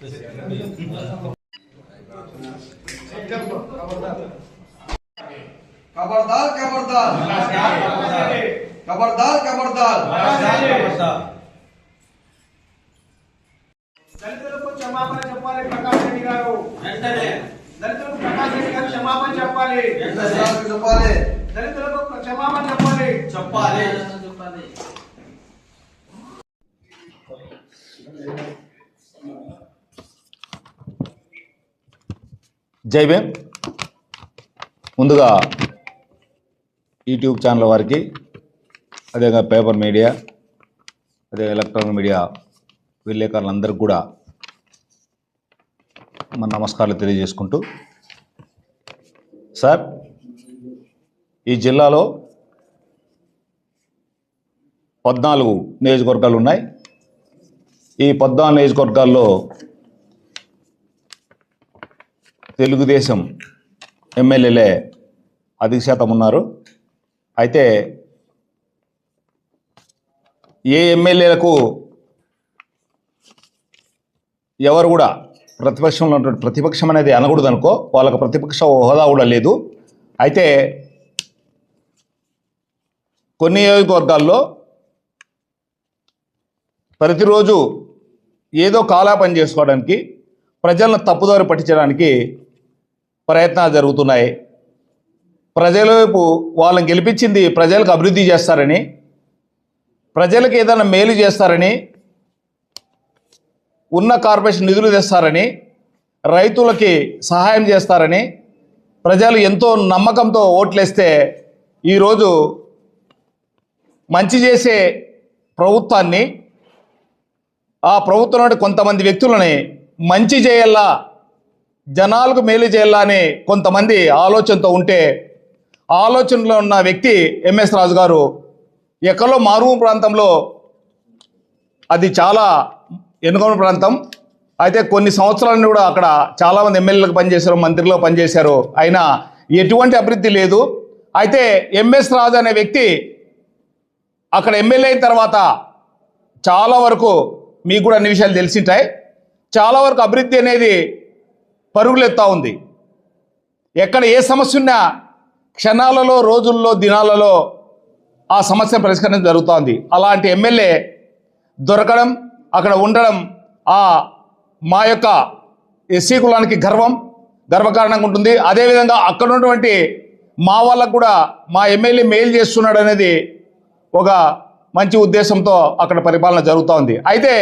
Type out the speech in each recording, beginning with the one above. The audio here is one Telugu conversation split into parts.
खबरदार खबरदार खबरदार खबरदार దళితులకు క్షమాపణ చెప్పాలి ప్రకాష్ రెడ్డి గారు. దళితులకు ప్రకాష్ రెడ్డి గారు క్షమాపణ చెప్పాలి. దళితులకు క్షమాపణ చెప్పాలి. జై భీమ్. ముందుగా యూట్యూబ్ ఛానల్ వారికి, అదేవిధంగా పేపర్ మీడియా, అదే ఎలక్ట్రానిక్ మీడియా విలేకరులందరికీ కూడా మన నమస్కారాలు తెలియజేసుకుంటూ, సార్, ఈ జిల్లాలో 14 నియోజకవర్గాలు ఉన్నాయి. ఈ 14 నియోజకవర్గాల్లో తెలుగుదేశం ఎమ్మెల్యేలే అధిక శాతం ఉన్నారు. అయితే ఏ ఎమ్మెల్యేలకు ఎవరు కూడా ప్రతిపక్షంలో ఉన్నటువంటి, ప్రతిపక్షం అనేది అనకూడదు అనుకో, వాళ్ళకు ప్రతిపక్ష హోదా కూడా లేదు. అయితే కొన్ని నియోజకవర్గాల్లో ప్రతిరోజు ఏదో కాలాపని చేసుకోవడానికి, ప్రజలను తప్పుదారి పట్టించడానికి ప్రయత్నాలు జరుగుతున్నాయి. ప్రజల వైపు వాళ్ళని గెలిపించింది ప్రజలకు అభివృద్ధి చేస్తారని, ప్రజలకు ఏదైనా మేలు చేస్తారని, ఉన్న కార్పొరేషన్ నిధులు తెస్తారని, రైతులకి సహాయం చేస్తారని ప్రజలు ఎంతో నమ్మకంతో ఓట్లేస్తే ఈరోజు మంచి చేసే ప్రభుత్వాన్ని, ఆ ప్రభుత్వంలో కొంతమంది వ్యక్తులని మంచి చేయాలా, జనాలకు మేలు చేయాలా అని కొంతమంది ఆలోచనతో ఉంటే, ఆలోచనలో ఉన్న వ్యక్తి ఎంఎస్ రాజు గారు ఎక్కడో మారుమూల ప్రాంతంలో, అది చాలా ఎన్నుకొన ప్రాంతం. అయితే కొన్ని సంవత్సరాలను కూడా అక్కడ చాలామంది ఎమ్మెల్యేలకు పనిచేశారు, మంత్రిలో పనిచేశారు, అయినా ఎటువంటి అభివృద్ధి లేదు. అయితే ఎంఎస్ రాజు అనే వ్యక్తి అక్కడ ఎమ్మెల్యే అయిన తర్వాత చాలా వరకు మీకు కూడా అన్ని విషయాలు తెలిసింటాయి. చాలా వరకు అభివృద్ధి అనేది పరుగులెత్తా ఉంది. ఎక్కడ ఏ సమస్య ఉన్నా క్షణాలలో, రోజుల్లో, దినాలలో ఆ సమస్య పరిష్కరించడం జరుగుతోంది. అలాంటి ఎమ్మెల్యే దొరకడం, అక్కడ ఉండడం మా యొక్క ఎస్సీ కులానికి గర్వకారణంగా ఉంటుంది. అదేవిధంగా అక్కడ ఉన్నటువంటి మా వాళ్ళకు కూడా మా ఎమ్మెల్యే మేలు చేస్తున్నాడు అనేది ఒక మంచి ఉద్దేశంతో అక్కడ పరిపాలన జరుగుతూ ఉంది. అయితే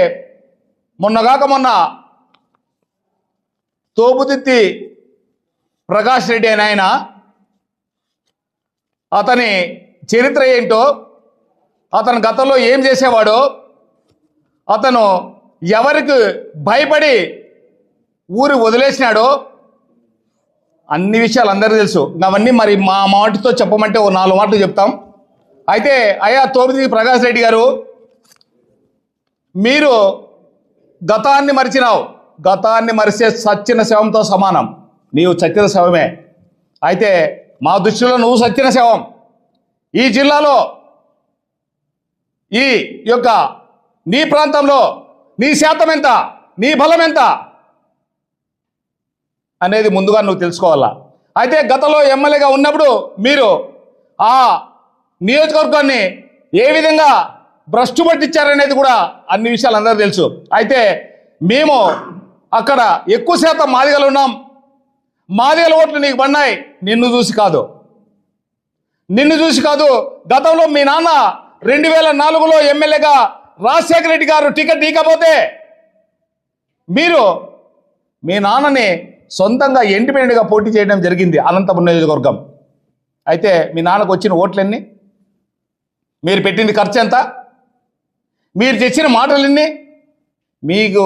మొన్న తోపుదిత్తి ప్రకాష్ రెడ్డి అని ఆయన, అతని చరిత్ర ఏంటో, అతను గతంలో ఏం చేసేవాడో, అతను ఎవరికి భయపడి ఊరు వదిలేసినాడో అన్ని విషయాలు అందరికీ తెలుసు. అవన్నీ మరి మా మాటతో చెప్పమంటే ఓ 4 మాటలు చెప్తాం. అయితే అయ్యా తోపుదిత్తి ప్రకాష్ రెడ్డి గారు, మీరు గతాన్ని మరిచినావు. గతాన్ని మరిసే సచ్చిన శవంతో సమానం. నీవు చచ్చిన శవమే. అయితే మా దృష్టిలో నువ్వు సచ్చిన శవం. ఈ జిల్లాలో, ఈ యొక్క నీ ప్రాంతంలో నీ శాతం ఎంత, నీ బలం ఎంత అనేది ముందుగా నువ్వు తెలుసుకోవాలా. అయితే గతంలో ఎమ్మెల్యేగా ఉన్నప్పుడు మీరు ఆ నియోజకవర్గాన్ని ఏ విధంగా భ్రష్టు పట్టించారనేది కూడా అన్ని విషయాలు అందరూ తెలుసు. అయితే మేము అక్కడ ఎక్కువ శాతం మాదిగలు ఉన్నాం. మాదిగల ఓట్లు నీకు పడినాయి, నిన్ను చూసి కాదు. గతంలో మీ నాన్న 2004లో ఎమ్మెల్యేగా రాజశేఖర రెడ్డి గారు టికెట్ ఇవ్వకపోతే మీరు మీ నాన్నని సొంతంగా ఇండిపెండెంట్గా పోటీ చేయడం జరిగింది అనంతపురం నియోజకవర్గం. అయితే మీ నాన్నకు వచ్చిన ఓట్లన్నీ, మీరు పెట్టింది ఖర్చు ఎంత, మీరు తెచ్చిన మాటలన్నీ, మీకు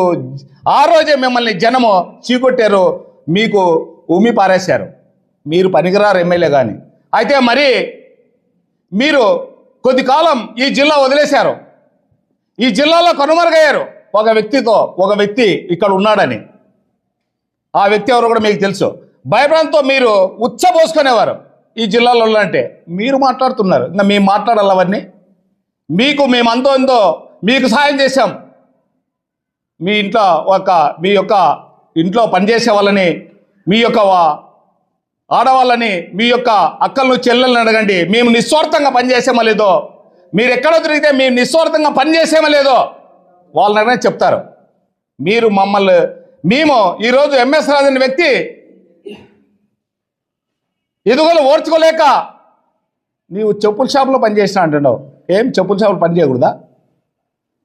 ఆ రోజే మిమ్మల్ని జనము చీకొట్టారు, మీకు ఉమ్మి పారేశారు. మీరు పనికిరారు ఎమ్మెల్యే కానీ. అయితే మరి మీరు కొద్ది కాలం ఈ జిల్లా వదిలేశారు. ఈ జిల్లాలో కనుమరుగయ్యారు ఒక వ్యక్తి ఇక్కడ ఉన్నాడని. ఆ వ్యక్తి ఎవరో కూడా మీకు తెలుసు. భయభ్రాంతో మీరు ఉచ్చబోసుకునేవారు ఈ జిల్లాలో అంటే. మీరు మాట్లాడుతున్నారు, ఇంకా మేము మాట్లాడాలి అవన్నీ. మీకు మేము అంతో మీకు సహాయం చేశాం. మీ యొక్క ఇంట్లో పనిచేసే వాళ్ళని, మీ యొక్క ఆడవాళ్ళని, మీ యొక్క అక్కలను చెల్లెలను అడగండి, మేము నిస్వార్థంగా పనిచేసామో లేదో. మీరు ఎక్కడో తిరిగితే మేము నిస్వార్థంగా పనిచేసామో లేదో వాళ్ళనే చెప్తారు. మేము ఈరోజు ఎంఎస్ రాజు అనే వ్యక్తి ఎదుగులు ఓర్చుకోలేక నీవు చెప్పుల షాపులో పనిచేసినా అంటున్నావు. ఏం చెప్పుల షాపులో పని చేయకూడదా?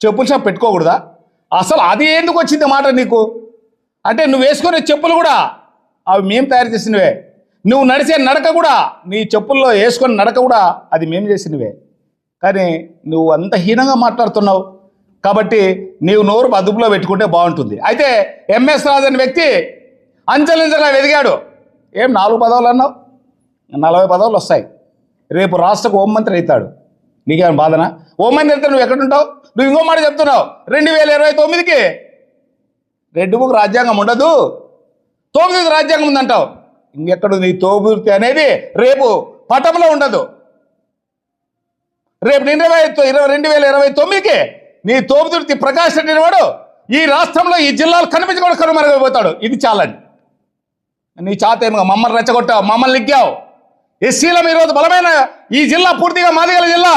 చెప్పుల షాప్ పెట్టుకోకూడదా? అసలు అది ఎందుకు వచ్చింది మాట నీకు? అంటే నువ్వు వేసుకునే చెప్పులు కూడా అవి మేము తయారు చేసినవే. నువ్వు నడిచే నడక కూడా, నీ చెప్పుల్లో వేసుకొని నడక కూడా అది మేము చేసినవే. కానీ నువ్వు అంత హీనంగా మాట్లాడుతున్నావు. కాబట్టి నీవు నోరు అదుపులో పెట్టుకుంటే బాగుంటుంది. అయితే ఎంఎస్ రాజు అనే వ్యక్తి అంచెలంచెలుగా ఎదిగాడు. ఏం 4 పదవులు అన్నావు? 40 పదవులు వస్తాయి. రేపు రాష్ట్రకు హోంమంత్రి అవుతాడు. నీకేమైనా బాధనా? హోంమంత్రి అయితే నువ్వు ఎక్కడుంటావు? నువ్వు ఇంకో మాట చెప్తున్నావు, 2029కి రెడ్ బుక్ రాజ్యాంగం ఉండదు, తోబుదూర్తి రాజ్యాంగం ఉందంటావు. ఇంకెక్కడుంది నీ తోబుదూర్తి అనేది? రేపు పటంలో ఉండదు. రేపు 2029కి నీ తోబుదూర్తి ప్రకాష్ రెడ్డి వాడు ఈ రాష్ట్రంలో ఈ జిల్లాలు కనిపించకుండా కనుమరుగైపోతాడు. ఇది చాలండి. నీ చాతేముగా మమ్మల్ని రెచ్చగొట్టావు, మమ్మల్ని లిగ్గావు. ఎస్సీలం ఈరోజు బలమైన ఈ జిల్లా పూర్తిగా మాదిగల జిల్లా,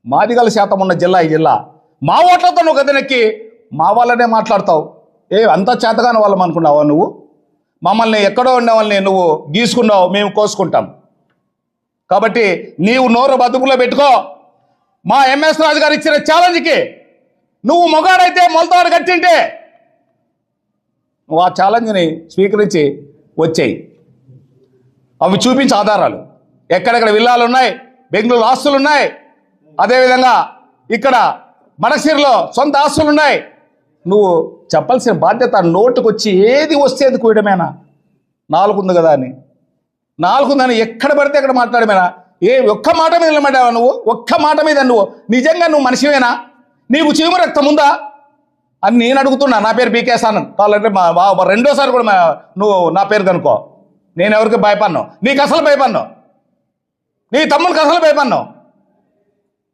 మాదిగల శాతం ఉన్న జిల్లా ఈ జిల్లా. మా ఓట్లతో నువ్వు గదెనెక్కి మా వాళ్ళనే మాట్లాడతావు. అంత చేతగాని వాళ్ళం అనుకున్నావా నువ్వు? మమ్మల్ని ఎక్కడో ఉండే వాళ్ళని నువ్వు గీసుకున్నావు, మేము కోసుకుంటాం. కాబట్టి నీవు నోరు బతుకులో పెట్టుకో. మా ఎంఎస్ రాజు గారు ఇచ్చిన ఛాలెంజ్కి నువ్వు మొగాడైతే మొలతాడు కట్టింటే నువ్వు ఆ ఛాలెంజ్ని స్వీకరించి వచ్చేయి. అవి చూపించే ఆధారాలు ఎక్కడెక్కడ విల్లాలు ఉన్నాయి, బెంగళూరు ఆస్తులు ఉన్నాయి, అదేవిధంగా ఇక్కడ మడసిరిలో సొంత ఆస్తులు ఉన్నాయి. నువ్వు చెప్పాల్సిన బాధ్యత నోటుకొచ్చి ఏది వస్తే అది కూయడమేనా? నాలుగుంది కదా అని, నాలుగుందని ఎక్కడ పడితే అక్కడ మాట్లాడమేనా? ఒక్క మాట మీద నిలబడ్డావా నువ్వు? ఒక్క మాట మీద నువ్వు నిజంగా నువ్వు మనిషివేనా? నీకు చీము రక్తం ఉందా అని నేను అడుగుతున్నా. నా పేరు బీకేఎస్ ఆనంద్. కావాలంటే రెండోసారి కూడా నువ్వు నా పేరు కనుక్కో. నేను ఎవరికి భయపడ్ను? నీకు అసలు భయపడ్ను. నీ తమ్ముడికి అసలు భయపడ్ను.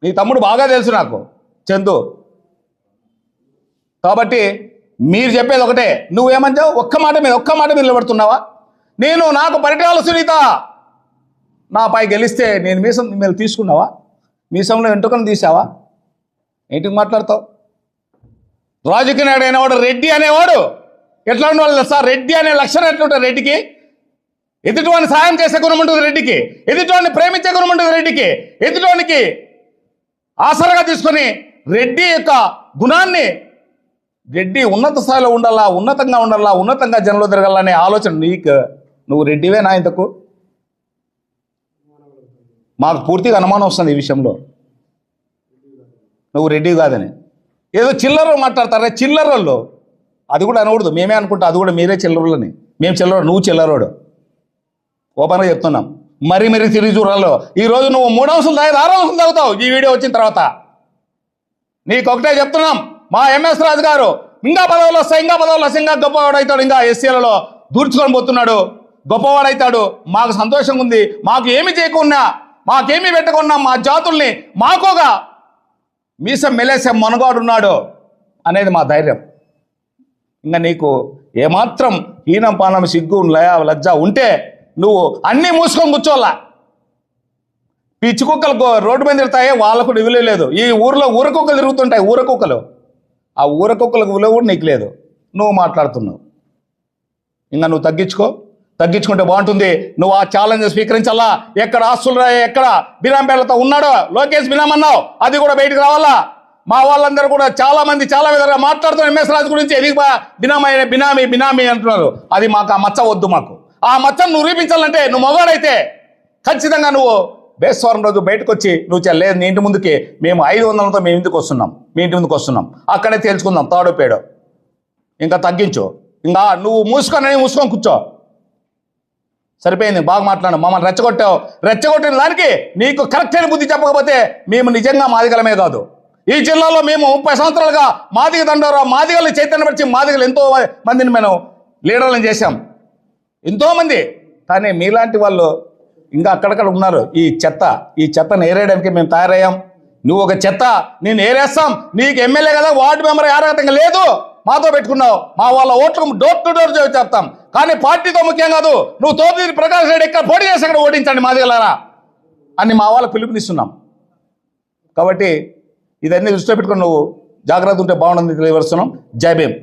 నీ తమ్ముడు బాగా తెలుసు నాకు, చందు. కాబట్టి మీరు చెప్పేది ఒకటే. నువ్వేమంటావు? ఒక్క మాట మీద నిలబడుతున్నావా? నాకు పరిటాల సునీత నాపై గెలిస్తే నేను మీసం మీద తీసుకున్నావా? మీసంలో వెంట్రుకను తీసావా? ఏంటికి మాట్లాడతావు? రాజకీయ నాయుడు అనేవాడు, రెడ్డి అనేవాడు ఎట్లా ఉండేవాళ్ళు సార్? రెడ్డి అనే లక్షణం ఎట్లుంటుంది రెడ్డికి? ఎదుటివాడిని సాయం చేసే గుణం ఉంటుంది రెడ్డికి, ఎదుటివాడిని ప్రేమించే గుణం ఉంటుంది రెడ్డికి, ఎదుటివానికి ఆసరగా తీసుకొని రెడ్డి యొక్క గుణాన్ని, రెడ్డి ఉన్నత స్థాయిలో ఉండాలా, ఉన్నతంగా జనంలో తిరగాలనే ఆలోచన నువ్వు రెడ్డివేనా? ఇంతకు మాకు పూర్తిగా అనుమానం వస్తుంది ఈ విషయంలో. నువ్వు రెడ్డి కాదని ఏదో చిల్లర మాట్లాడతారా? చిల్లరోళ్ళు అది కూడా అనకూడదు. మేమే అనుకుంటా అది కూడా మీరే చిల్లరులని. మేము చిల్లరోడు, నువ్వు చిల్లరోడు. ఓపెన్గా చెప్తున్నాం. మరీ తిరిగి చూడాలో ఈరోజు నువ్వు 3 అంశాలు తాగి 6 అంశాలు తాగుతావు ఈ వీడియో వచ్చిన తర్వాత. నీకొకటే చెప్తున్నాం, మా ఎంఎస్ రాజు గారు ఇంకా పదవులు వస్తాయి, ఇంకా గొప్పవాడవుతాడు, ఇంకా ఎస్సీలలో దూర్చుకొని పోతున్నాడు, గొప్పవాడవుతాడు. మాకు సంతోషంగా ఉంది. మాకు ఏమి చేయకున్నా, మాకేమీ పెట్టకున్నా మా జాతుల్ని మాకోగా మీసం మెలేసే మనగాడున్నాడు అనేది మా ధైర్యం. ఇంకా నీకు ఏమాత్రం హీనం పానం సిగ్గు లజ్జ ఉంటే నువ్వు అన్నీ మూసుకొని కూర్చోవాలా. పిచ్చి కుక్కలు రోడ్డు మీద తిరుగుతాయి, వాళ్ళకు విలువ లేదు. ఈ ఊర్లో ఊర కుక్కలు తిరుగుతుంటాయి, ఊర కుక్కలు. ఆ ఊర కుక్కలకు విలువ కూడా నీకు లేదు. నువ్వు మాట్లాడుతున్నావు. ఇంకా నువ్వు తగ్గించుకుంటే బాగుంటుంది. నువ్వు ఆ ఛాలెంజ్ స్వీకరించాలా. ఎక్కడ ఆస్తులు ఎక్కడ బినామీలతో ఉన్నాడో లోకేష్ బినామన్నావు, అది కూడా బయటకు రావాలా. మా వాళ్ళందరూ కూడా చాలా మంది చాలా విధాలుగా మాట్లాడుతున్నారు ఎంఎస్ రాజు గురించి. ఎదిగి బినామీ అంటున్నారు. అది మాకు ఆ మచ్చ వద్దు. మాకు ఆ మచ్చను నువ్వు రూపించాలంటే నువ్వు మొగాడైతే ఖచ్చితంగా నువ్వు బేస్వారం రోజు బయటకు వచ్చి నువ్వు లేదు నీ ఇంటి ముందుకి మేము 500లతో మేము ఇంటికి వస్తున్నాం, మీ ఇంటి ముందుకు వస్తున్నాం, అక్కడే తేల్చుకుందాం తాడో పేడో. ఇంకా తగ్గించు. ఇంకా నువ్వు మూసుకొని కూర్చో. సరిపోయింది. బాగా మాట్లాడు. మమ్మల్ని రెచ్చగొట్టిన దానికి నీకు కరెక్ట్ అయిన బుద్ధి చెప్పకపోతే మేము నిజంగా మాదిగలమే కాదు, ఈ జిల్లాలో మేము 30 సంవత్సరాలుగా మాదిగ దండోరా మాదిగలు చైతన్యపరిచి మాదిగలు ఎంతో మందిని మేము లీడర్లను చేశాం, ఎంతోమంది. కానీ మీలాంటి వాళ్ళు ఇంకా అక్కడక్కడ ఉన్నారు. ఈ చెత్తను ఏరేయడానికి మేము తయారయ్యాం. నువ్వు ఒక చెత్త, నేను ఏరేస్తాం, నీకు ఎమ్మెల్యే కదా, వార్డు మెంబర్ అర్హత లేదు, మాతో పెట్టుకున్నావు, మా వాళ్ళ ఓట్లు డోర్ టు డోర్ చెప్తాం, కానీ పార్టీతో ముఖ్యం కాదు, నువ్వు తోపిదిరి ప్రకాష్ రెడ్డి ఇక్కడ పోటీ చేసి అక్కడ ఓటించండి మా దగ్గర అని మా వాళ్ళకి పిలుపునిస్తున్నాం. కాబట్టి ఇదన్నీ దృష్టిలో పెట్టుకుని నువ్వు జాగ్రత్త ఉంటే బాగుంటుంది తెలియవరుస్తున్నాం. జై భీమ్.